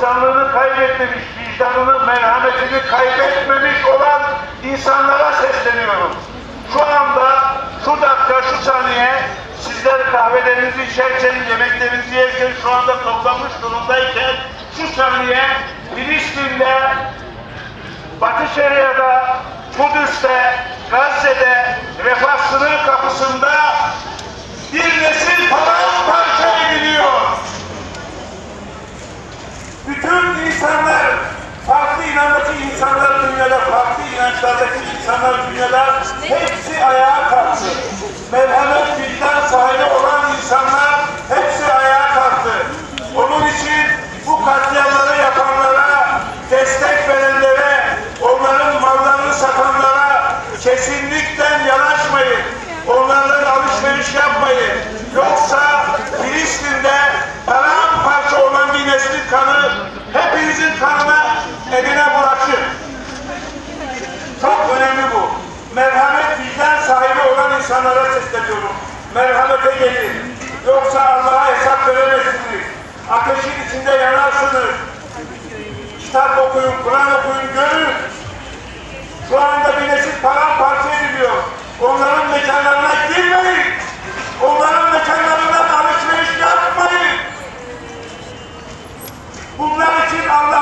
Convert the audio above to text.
insanlığını kaybetmemiş, vicdanını, merhametini kaybetmemiş olan insanlara sesleniyorum. Şu anda, şu dakika, şu saniye sizler kahvelerinizi içerken, yemeklerinizi yerken, şu anda toplanmış durumdayken şu saniye Filistin'de, Batı Şeria'da, Kudüs'te, Gazze'de, Refah sınır kapısında bir nesil paramparça ediliyor. Bütün insanlar, farklı inandaki insanlar dünyada, farklı inançlardaki insanlar dünyada hepsi ayağa kalktı. Merhamet, vicdan sahibi olan insanlar hepsi ayağa kalktı. Onun için bu katliamları yapanlara, destek verenlere, onların mallarını satanlara kesinlikle yanaşmayın. Onlarla alışveriş yapmayın. Yoksa Filistin'de paramparça olan bir neslin kanı hepinizin kanına, eline bulaşır. Çok önemli bu. Merhamet, vicdan sahibi olan insanlara sesleniyorum. Merhamete gelin. Yoksa Allah'a hesap veremezsiniz. Ateşin içinde yanarsınız. Kitap okuyun, Kur'an okuyun, görün. Şu anda bir nesil paramparça ediliyor. Onların mekanlarına girmeyin. Onların mekanlarından alışveriş yapmayın. Bunlar için Allah